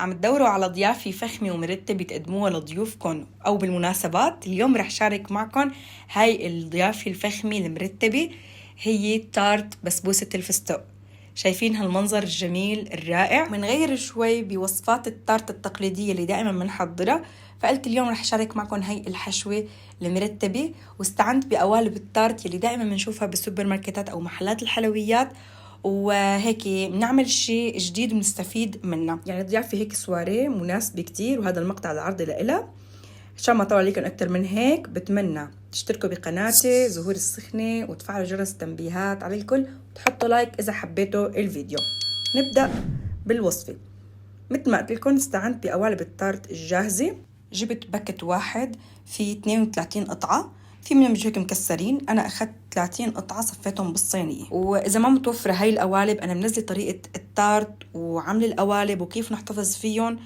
عم تدوروا على ضيافة فخمة ومرتبة تقدموها لضيوفكن أو بالمناسبات؟ اليوم رح شارك معكم هاي الضيافة الفخمة المرتبة. هي تارت بسبوسة الفستق. شايفين هالمنظر الجميل الرائع؟ منغير شوي بوصفات التارت التقليدية اللي دائما منحضرها، فقلت اليوم رح شارك معكم هاي الحشوة المرتبة، واستعنت بقوالب التارت اللي دائما بنشوفها بالسوبر ماركتات أو محلات الحلويات، وهيك بنعمل شيء جديد ونستفيد منه. يعني ضيافة هيك سواري مناسبة كتير، وهذا المقطع العرضي لإلها. عشان ما أطول عليكم أكتر من هيك، بتمنى تشتركوا بقناتي زهور السخنة وتفعلوا جرس التنبيهات على الكل، وتحطوا لايك إذا حبيتوا الفيديو. نبدأ بالوصفة. مثل ما قلت لكم استعنت بقوالب التارت الجاهزة. جبت باكت واحد فيه 32 قطعة، في منهم هيك مكسرين. انا اخذت 30 قطعه صفيتهم بالصينيه. واذا ما متوفره هاي القوالب، انا منزله طريقه التارت وعامله القوالب وكيف نحتفظ فيهم.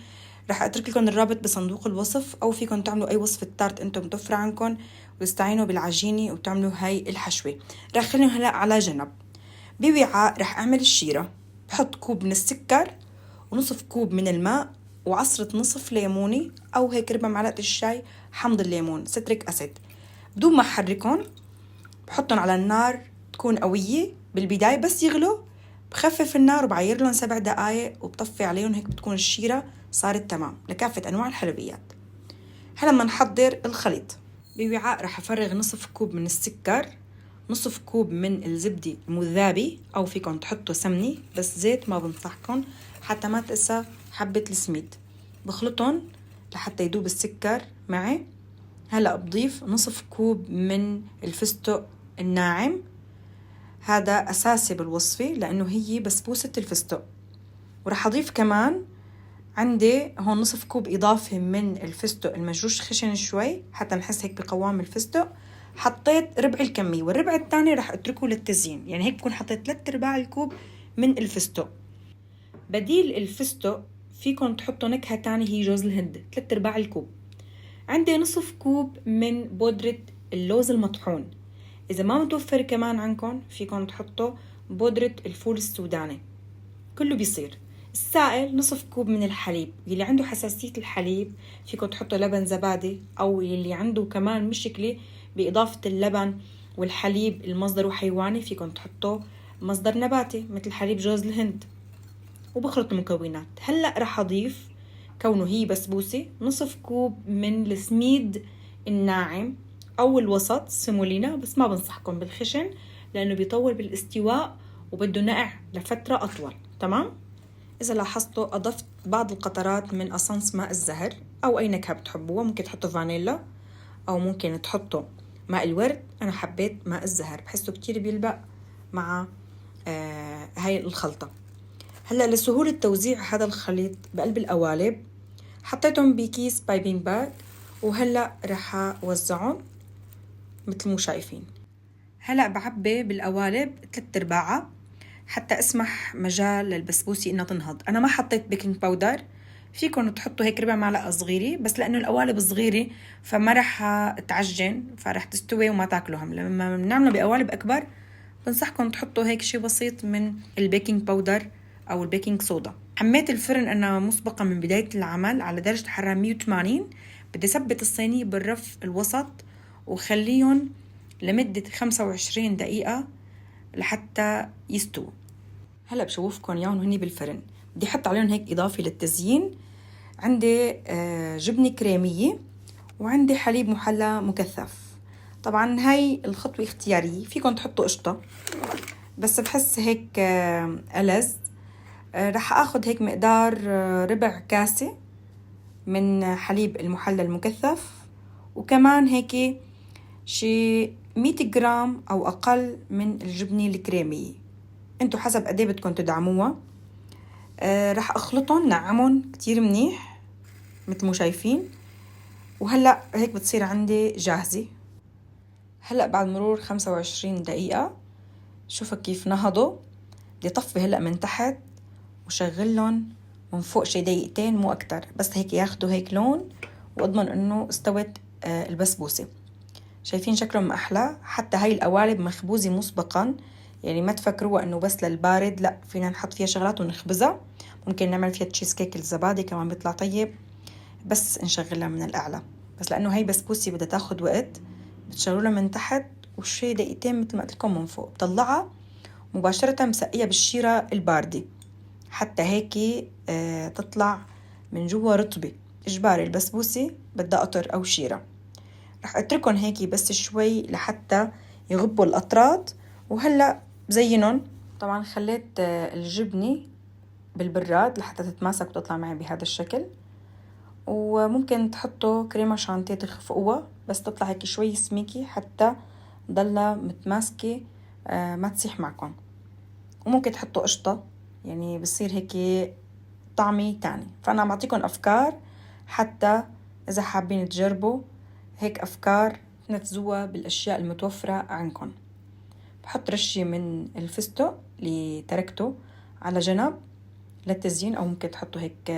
رح اترك لكم الرابط بصندوق الوصف، او فيكم تعملوا اي وصفه تارت انتم متوفره عنكم وتستعينوا بالعجينه وتعملوا هاي الحشوه. رح خليهم هلا على جنب. بوعاء رح اعمل الشيره. بحط كوب من السكر ونصف كوب من الماء وعصرة نصف ليموني أو هيك ربع معلقة الشاي حمض الليمون ستريك أسيد. بدون ما أحركهم بحطهم على النار تكون قوية بالبداية، بس يغلوا بخفف النار وبعير لهم 7 دقايق وبطفي عليهم. هيك بتكون الشيرة صارت تمام لكافة أنواع الحلويات. هلا بدنا نحضر الخليط. بوعاء رح أفرغ نصف كوب من السكر، نصف كوب من الزبدة المذابة أو فيكم تحطوا سمنة، بس زيت ما بنصحكم حتى ما تقسى حبة السميد. بخلطهم لحتى يدوب السكر معي. هلأ بضيف نصف كوب من الفستق الناعم، هذا أساسي بالوصفة لأنه هي بسبوسة الفستق. ورح أضيف كمان عندي هون نصف كوب إضافي من الفستق المجروش خشن شوي حتى نحس هيك بقوام الفستق. حطيت ربع الكمية، والربع الثاني رح أتركه للتزيين، يعني هيك بكون حطيت 3/4 الكوب من الفستق. بديل الفستق فيكم تحطوا نكهة تانية هي جوز الهند 3/4 الكوب. عندي نصف كوب من بودرة اللوز المطحون. إذا ما متوفر كمان عندكم فيكم تحطوا بودرة الفول السوداني، كله بيصير. السائل نصف كوب من الحليب. يلي عنده حساسية الحليب فيكم تحطوا لبن زبادي، أو يلي عنده كمان مشكلة بإضافة اللبن والحليب المصدر حيواني فيكم تحطوا مصدر نباتي مثل حليب جوز الهند. وبخلط المكونات. هلأ رح أضيف، كونه هي بسبوسة، نصف كوب من السميد الناعم أو الوسط سيمولينا، بس ما بنصحكم بالخشن لأنه بيطول بالاستواء وبده نقع لفترة أطول. تمام؟ إذا لاحظتوا أضفت بعض القطرات من أسانس ماء الزهر أو أي نكهة بتحبوها. ممكن تحطوا فانيلا أو ممكن تحطوا ماء الورد. أنا حبيت ماء الزهر، بحسه كتير بيلبق مع هاي الخلطة. هلأ لسهولة توزيع هذا الخليط بقلب القوالب حطيتهم بكيس بايبين باك، وهلأ رح أوزعهم مثل مو شايفين. هلأ بعبي بالقوالب 3/4 حتى اسمح مجال للبسبوسة انها تنهض. انا ما حطيت بيكنج باودر، فيكم تحطوا هيك ربع معلقة صغيرة، بس لانه القوالب صغيرة فما رح تعجن، فرح تستوي وما تاكلوهم. لما بنعمله بقوالب اكبر بنصحكم تحطوا هيك شي بسيط من البيكنج باودر او البيكنج صودا. حميت الفرن انا مسبقا من بداية العمل على درجة حرارة 180. بدي ثبت الصينية بالرف الوسط وخليهم لمدة 25 دقيقة لحتى يستووا. هلا بشوفكم اياهم هني بالفرن. بدي احط عليهم هيك اضافي للتزيين. عندي جبنه كريميه وعندي حليب محلى مكثف. طبعا هاي الخطوه اختياريه، فيكم تحطوا قشطه بس بحس هيك ألذ. رح اخذ هيك مقدار ربع كاسه من حليب المحلى المكثف، وكمان هيك شي 100 جرام او اقل من الجبنه الكريميه، انتو حسب قديه بدكم تدعموها. رح اخلطهم نعمهم كتير منيح مثل ما شايفين. وهلأ هيك بتصير عندي جاهزة. هلأ بعد مرور 25 دقيقة شوفوا كيف نهضوا. بدي طفي هلأ من تحت وشغلهم من فوق شي دقيقتين مو اكتر، بس هيك ياخدوا هيك لون واضمن انه استوت البسبوسة. شايفين شكلهم احلى. حتى هاي القوالب مخبوزة مسبقا، يعني ما تفكروها انه بس للبارد، لا، فينا نحط فيها شغلات ونخبزها. ممكن نعمل فيها تشيز كيك الزبادي كمان بيطلع طيب، بس نشغلها من الأعلى. بس لأنه هي بسبوسة بدها تاخد وقت، بتشغلها من تحت وشي دقيقتين مثل ما قلت لكم من فوق، بطلعها مباشرة مسقية بالشيرة الباردة حتى هيك تطلع من جوا رطبة. إجباري البسبوسة بدها قطر أو شيرة. رح أتركهم هيك بس شوي لحتى يغبوا الأطراد. وهلأ بزينهم. طبعا خليت الجبنة بالبراد لحتى تتماسك وتطلع معي بهذا الشكل، وممكن تحطوا كريمة شانتيه تخفقوها بس تطلع هيك شوي سميكي حتى ضلها متماسكة ما تسيح معكم. وممكن تحطوا قشطة، يعني بصير هيك طعمي تاني. فأنا عم أعطيكم أفكار حتى إذا حابين تجربوا هيك أفكار تنفذوها بالأشياء المتوفرة عندكم. بحط رشة من الفستق اللي تركته على جنب للتزيين، أو ممكن تحطوا هيك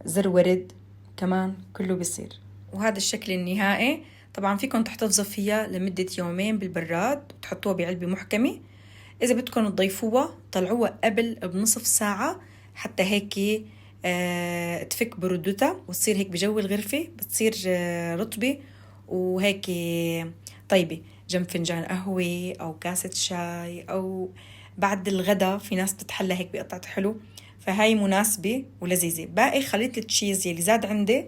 زر ورد كمان، كله بيصير. وهذا الشكل النهائي. طبعا فيكم تحتفظوا فيها لمدة يومين بالبراد وتحطوها بعلبة محكمة. إذا بدكم تضيفوها طلعوها قبل بنصف ساعة حتى هيك تفك برودتها وتصير هيك بجو الغرفة، بتصير رطبة وهيك طيبة جنب فنجان قهوة أو كاسة شاي، أو بعد الغداء في ناس بتتحلى هيك بقطعة حلو. فهاي مناسبة ولذيذة. باقي خليط التشيز يلي زاد عندي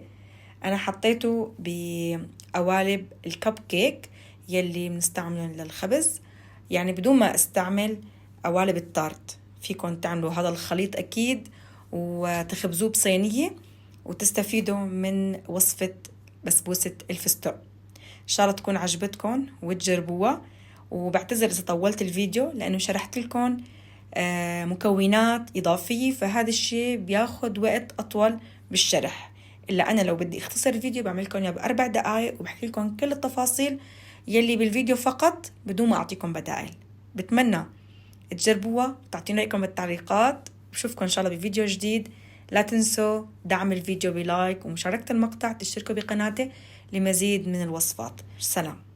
أنا حطيته بقوالب الكب كيك يلي بنستعمله للخبز، يعني بدون ما استعمل قوالب التارت. فيكم تعملوا هذا الخليط أكيد وتخبزوه بصينية وتستفيدوا من وصفة بسبوسة الفستق. إن شاء الله تكون عجبتكم وتجربوها. وبعتذر إذا طولت الفيديو لأنه شرحت لكم مكونات إضافية، فهذا الشيء بياخد وقت أطول بالشرح. إلا أنا لو بدي اختصر الفيديو بعملكم إياه ب4 دقائق وبحكي لكم كل التفاصيل يلي بالفيديو فقط بدون ما أعطيكم بدائل. بتمنى تجربوها وتعطينا رأيكم بالتعليقات. بشوفكم إن شاء الله بفيديو جديد. لا تنسوا دعم الفيديو بلايك ومشاركة المقطع، تشتركوا بقناتي لمزيد من الوصفات. سلام.